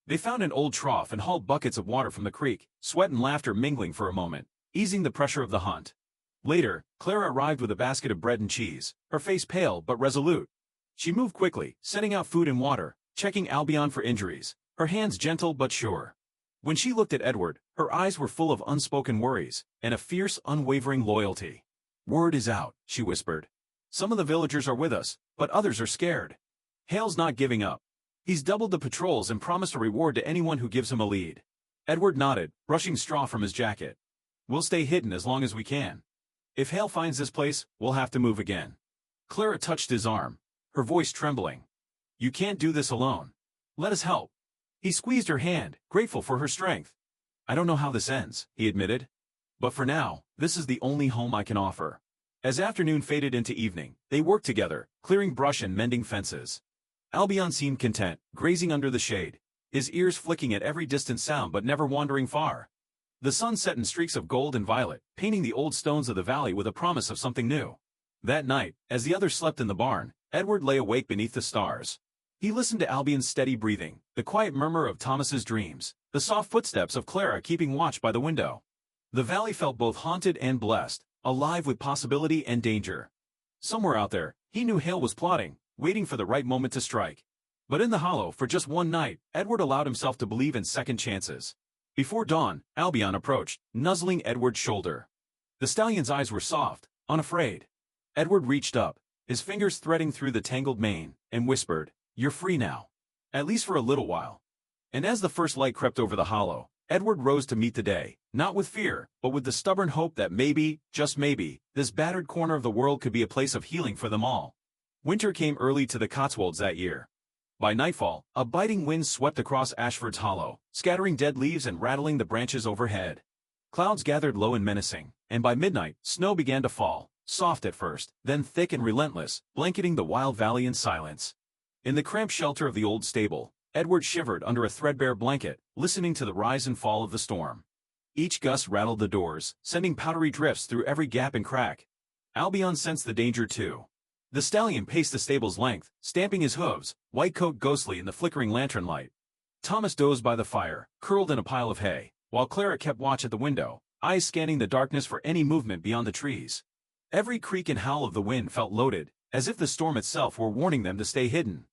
Speaker 1: They found an old trough and hauled buckets of water from the creek, sweat and laughter mingling for a moment, easing the pressure of the hunt. Later, Clara arrived with a basket of bread and cheese, her face pale but resolute. She moved quickly, setting out food and water, checking Albion for injuries, her hands gentle but sure. When she looked at Edward, her eyes were full of unspoken worries, and a fierce, unwavering loyalty. "Word is out," she whispered. "Some of the villagers are with us, but others are scared. Hale's not giving up. He's doubled the patrols and promised a reward to anyone who gives him a lead." Edward nodded, brushing straw from his jacket. "We'll stay hidden as long as we can. If Hale finds this place, we'll have to move again." Clara touched his arm, her voice trembling. "You can't do this alone. Let us help." He squeezed her hand, grateful for her strength. "I don't know how this ends," he admitted. "But for now, this is the only home I can offer." As afternoon faded into evening, they worked together, clearing brush and mending fences. Albion seemed content, grazing under the shade, his ears flicking at every distant sound but never wandering far. The sun set in streaks of gold and violet, painting the old stones of the valley with a promise of something new. That night, as the others slept in the barn, Edward lay awake beneath the stars. He listened to Albion's steady breathing, the quiet murmur of Thomas's dreams, the soft footsteps of Clara keeping watch by the window. The valley felt both haunted and blessed, alive with possibility and danger. Somewhere out there, he knew Hale was plotting, waiting for the right moment to strike. But in the hollow, for just one night, Edward allowed himself to believe in second chances. Before dawn, Albion approached, nuzzling Edward's shoulder. The stallion's eyes were soft, unafraid. Edward reached up, his fingers threading through the tangled mane, and whispered, "You're free now. At least for a little while." And as the first light crept over the hollow, Edward rose to meet the day, not with fear, but with the stubborn hope that maybe, just maybe, this battered corner of the world could be a place of healing for them all. Winter came early to the Cotswolds that year. By nightfall, a biting wind swept across Ashford's Hollow, scattering dead leaves and rattling the branches overhead. Clouds gathered low and menacing, and by midnight, snow began to fall, soft at first, then thick and relentless, blanketing the wild valley in silence. In the cramped shelter of the old stable, Edward shivered under a threadbare blanket, listening to the rise and fall of the storm. Each gust rattled the doors, sending powdery drifts through every gap and crack. Albion sensed the danger too. The stallion paced the stable's length, stamping his hooves, white coat ghostly in the flickering lantern light. Thomas dozed by the fire, curled in a pile of hay, while Clara kept watch at the window, eyes scanning the darkness for any movement beyond the trees. Every creak and howl of the wind felt loaded, as if the storm itself were warning them to stay hidden.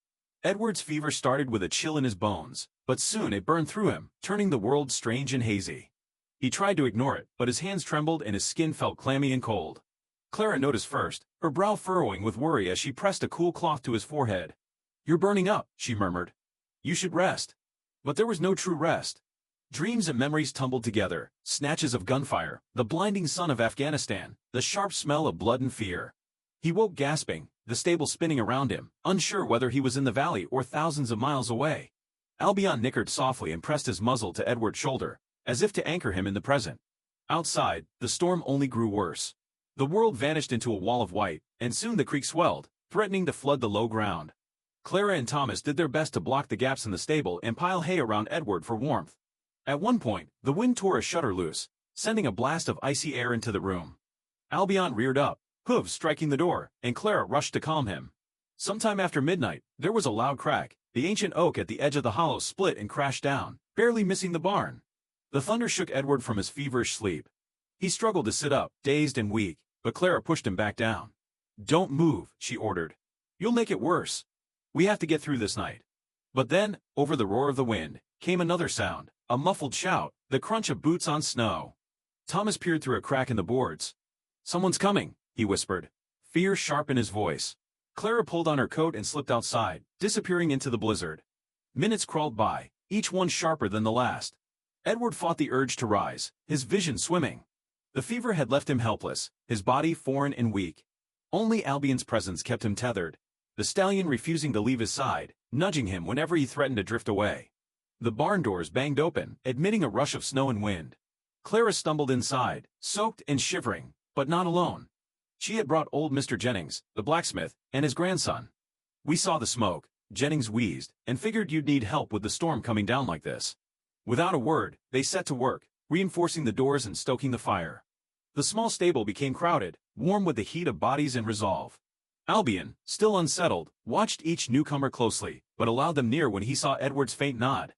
Speaker 1: Edward's fever started with a chill in his bones, but soon it burned through him, turning the world strange and hazy. He tried to ignore it, but his hands trembled and his skin felt clammy and cold. Clara noticed first, her brow furrowing with worry as she pressed a cool cloth to his forehead. "You're burning up," she murmured. "You should rest." But there was no true rest. Dreams and memories tumbled together, snatches of gunfire, the blinding sun of Afghanistan, the sharp smell of blood and fear. He woke gasping, the stable spinning around him, unsure whether he was in the valley or thousands of miles away. Albion nickered softly and pressed his muzzle to Edward's shoulder, as if to anchor him in the present. Outside, the storm only grew worse. The world vanished into a wall of white, and soon the creek swelled, threatening to flood the low ground. Clara and Thomas did their best to block the gaps in the stable and pile hay around Edward for warmth. At one point, the wind tore a shutter loose, sending a blast of icy air into the room. Albion reared up, hooves striking the door, and Clara rushed to calm him. Sometime after midnight, there was a loud crack. The ancient oak at the edge of the hollow split and crashed down, barely missing the barn. The thunder shook Edward from his feverish sleep. He struggled to sit up, dazed and weak, but Clara pushed him back down. "Don't move," she ordered. "You'll make it worse. We have to get through this night." But then, over the roar of the wind, came another sound, a muffled shout, the crunch of boots on snow. Thomas peered through a crack in the boards. "Someone's coming," he whispered, fear sharp in his voice. Clara pulled on her coat and slipped outside, disappearing into the blizzard. Minutes crawled by, each one sharper than the last. Edward fought the urge to rise, his vision swimming. The fever had left him helpless, his body foreign and weak. Only Albion's presence kept him tethered, the stallion refusing to leave his side, nudging him whenever he threatened to drift away. The barn doors banged open, admitting a rush of snow and wind. Clara stumbled inside, soaked and shivering, but not alone. She had brought old Mr. Jennings, the blacksmith, and his grandson. "We saw the smoke," Jennings wheezed, "and figured you'd need help with the storm coming down like this." Without a word, they set to work, reinforcing the doors and stoking the fire. The small stable became crowded, warm with the heat of bodies and resolve. Albion, still unsettled, watched each newcomer closely, but allowed them near when he saw Edward's faint nod.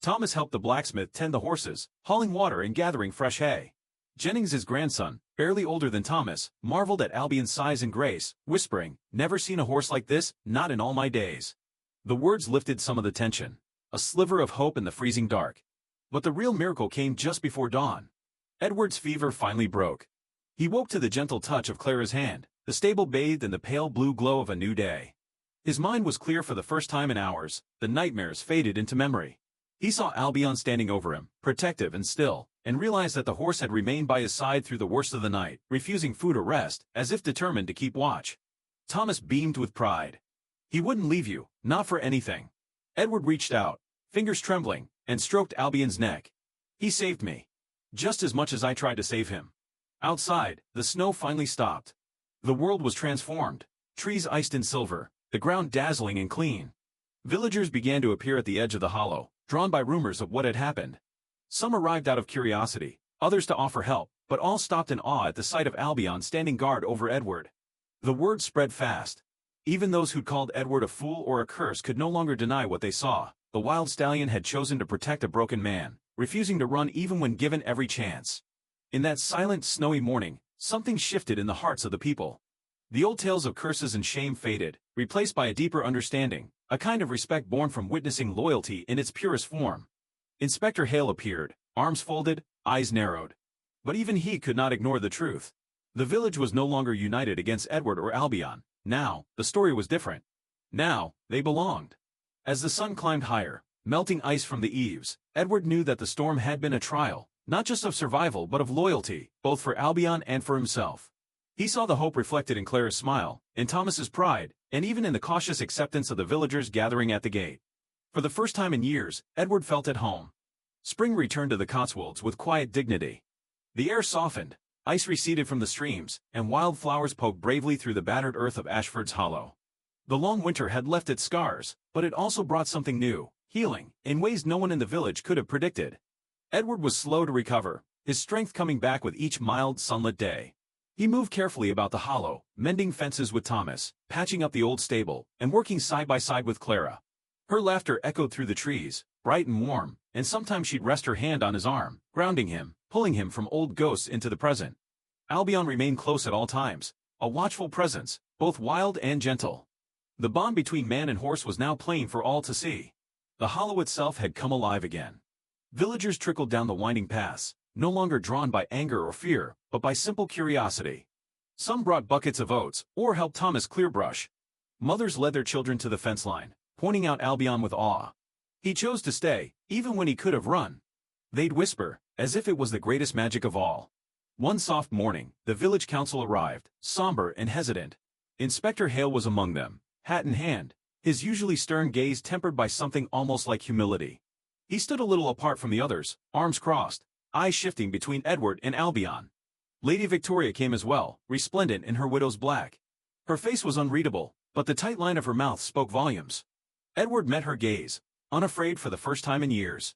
Speaker 1: Thomas helped the blacksmith tend the horses, hauling water and gathering fresh hay. Jennings' grandson, barely older than Thomas, marveled at Albion's size and grace, whispering, "Never seen a horse like this, not in all my days." The words lifted some of the tension, a sliver of hope in the freezing dark. But the real miracle came just before dawn. Edward's fever finally broke. He woke to the gentle touch of Clara's hand, the stable bathed in the pale blue glow of a new day. His mind was clear for the first time in hours, the nightmares faded into memory. He saw Albion standing over him, protective and still, and realized that the horse had remained by his side through the worst of the night, refusing food or rest, as if determined to keep watch. Thomas beamed with pride. "He wouldn't leave you, not for anything." Edward reached out, fingers trembling, and stroked Albion's neck. "He saved me. Just as much as I tried to save him." Outside, the snow finally stopped. The world was transformed, trees iced in silver, the ground dazzling and clean. Villagers began to appear at the edge of the hollow, drawn by rumors of what had happened. Some arrived out of curiosity, others to offer help, but all stopped in awe at the sight of Albion standing guard over Edward. The word spread fast. Even those who'd called Edward a fool or a curse could no longer deny what they saw. The wild stallion had chosen to protect a broken man, refusing to run even when given every chance. In that silent, snowy morning, something shifted in the hearts of the people. The old tales of curses and shame faded, replaced by a deeper understanding, a kind of respect born from witnessing loyalty in its purest form. Inspector Hale appeared, arms folded, eyes narrowed. But even he could not ignore the truth. The village was no longer united against Edward or Albion. Now, the story was different. Now, they belonged. As the sun climbed higher, melting ice from the eaves, Edward knew that the storm had been a trial, not just of survival but of loyalty, both for Albion and for himself. He saw the hope reflected in Clara's smile, in Thomas's pride, and even in the cautious acceptance of the villagers gathering at the gate. For the first time in years, Edward felt at home. Spring returned to the Cotswolds with quiet dignity. The air softened, ice receded from the streams, and wild flowers poked bravely through the battered earth of Ashford's Hollow. The long winter had left its scars, but it also brought something new, healing, in ways no one in the village could have predicted. Edward was slow to recover, his strength coming back with each mild, sunlit day. He moved carefully about the hollow, mending fences with Thomas, patching up the old stable, and working side by side with Clara. Her laughter echoed through the trees, bright and warm, and sometimes she'd rest her hand on his arm, grounding him, pulling him from old ghosts into the present. Albion remained close at all times, a watchful presence, both wild and gentle. The bond between man and horse was now plain for all to see. The hollow itself had come alive again. Villagers trickled down the winding paths, no longer drawn by anger or fear, but by simple curiosity. Some brought buckets of oats, or helped Thomas clear brush. Mothers led their children to the fence line, pointing out Albion with awe. He chose to stay, even when he could have run. They'd whisper, as if it was the greatest magic of all. One soft morning, the village council arrived, somber and hesitant. Inspector Hale was among them, hat in hand, his usually stern gaze tempered by something almost like humility. He stood a little apart from the others, arms crossed, eyes shifting between Edward and Albion. Lady Victoria came as well, resplendent in her widow's black. Her face was unreadable, but the tight line of her mouth spoke volumes. Edward met her gaze, unafraid for the first time in years.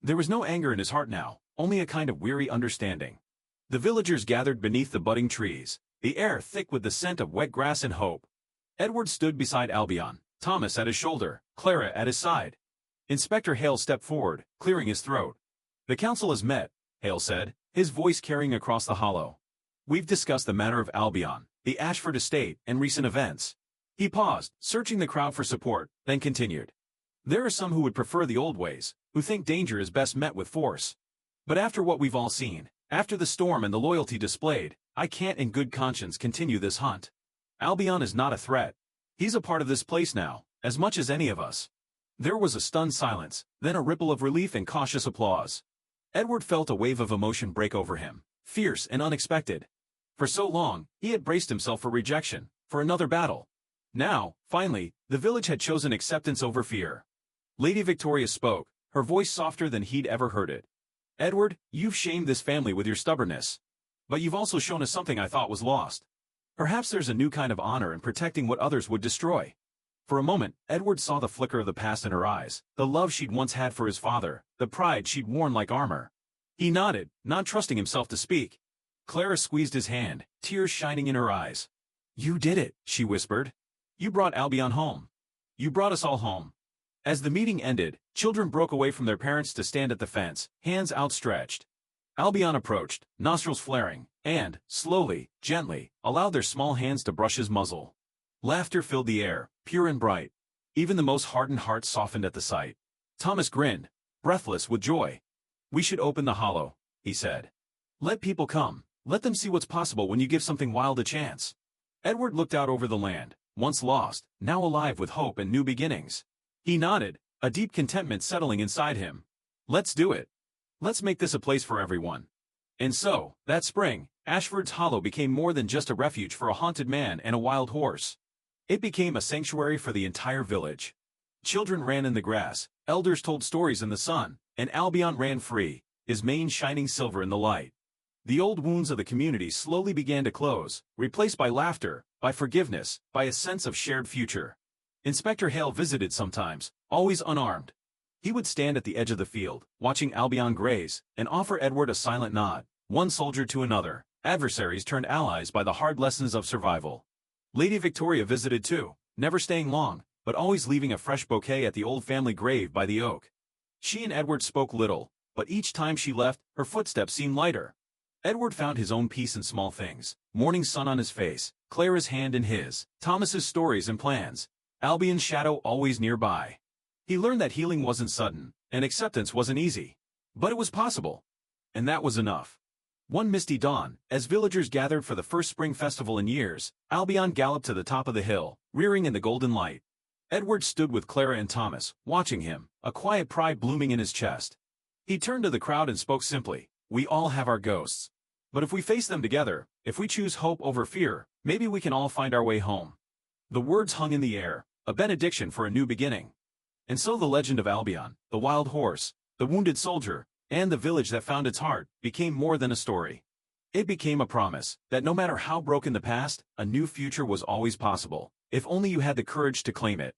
Speaker 1: There was no anger in his heart now, only a kind of weary understanding. The villagers gathered beneath the budding trees, the air thick with the scent of wet grass and hope. Edward stood beside Albion, Thomas at his shoulder, Clara at his side. Inspector Hale stepped forward, clearing his throat. "The council has met," Hale said, his voice carrying across the hollow. "We've discussed the matter of Albion, the Ashford estate, and recent events." He paused, searching the crowd for support, then continued. "There are some who would prefer the old ways, who think danger is best met with force. But after what we've all seen, after the storm and the loyalty displayed, I can't in good conscience continue this hunt. Albion is not a threat. He's a part of this place now, as much as any of us." There was a stunned silence, then a ripple of relief and cautious applause. Edward felt a wave of emotion break over him, fierce and unexpected. For so long, he had braced himself for rejection, for another battle. Now, finally, the village had chosen acceptance over fear. Lady Victoria spoke, her voice softer than he'd ever heard it. "Edward, you've shamed this family with your stubbornness. But you've also shown us something I thought was lost. Perhaps there's a new kind of honor in protecting what others would destroy." For a moment, Edward saw the flicker of the past in her eyes, the love she'd once had for his father, the pride she'd worn like armor. He nodded, not trusting himself to speak. Clara squeezed his hand, tears shining in her eyes. "You did it," she whispered. "You brought Albion home. You brought us all home." As the meeting ended, children broke away from their parents to stand at the fence, hands outstretched. Albion approached, nostrils flaring, and, slowly, gently, allowed their small hands to brush his muzzle. Laughter filled the air, pure and bright. Even the most hardened hearts softened at the sight. Thomas grinned, breathless with joy. "We should open the hollow," he said. "Let people come. Let them see what's possible when you give something wild a chance." Edward looked out over the land, once lost, now alive with hope and new beginnings. He nodded, a deep contentment settling inside him. "Let's do it. Let's make this a place for everyone." And so, that spring, Ashford's Hollow became more than just a refuge for a haunted man and a wild horse. It became a sanctuary for the entire village. Children ran in the grass, elders told stories in the sun, and Albion ran free, his mane shining silver in the light. The old wounds of the community slowly began to close, replaced by laughter, by forgiveness, by a sense of shared future. Inspector Hale visited sometimes, always unarmed. He would stand at the edge of the field, watching Albion graze, and offer Edward a silent nod, one soldier to another, adversaries turned allies by the hard lessons of survival. Lady Victoria visited too, never staying long, but always leaving a fresh bouquet at the old family grave by the oak. She and Edward spoke little, but each time she left, her footsteps seemed lighter. Edward found his own peace in small things, morning sun on his face, Clara's hand in his, Thomas's stories and plans, Albion's shadow always nearby. He learned that healing wasn't sudden, and acceptance wasn't easy. But it was possible. And that was enough. One misty dawn, as villagers gathered for the first spring festival in years, Albion galloped to the top of the hill, rearing in the golden light. Edward stood with Clara and Thomas, watching him, a quiet pride blooming in his chest. He turned to the crowd and spoke simply, "We all have our ghosts. But if we face them together, if we choose hope over fear, maybe we can all find our way home." The words hung in the air, a benediction for a new beginning. And so the legend of Albion, the wild horse, the wounded soldier, and the village that found its heart, became more than a story. It became a promise that no matter how broken the past, a new future was always possible, if only you had the courage to claim it.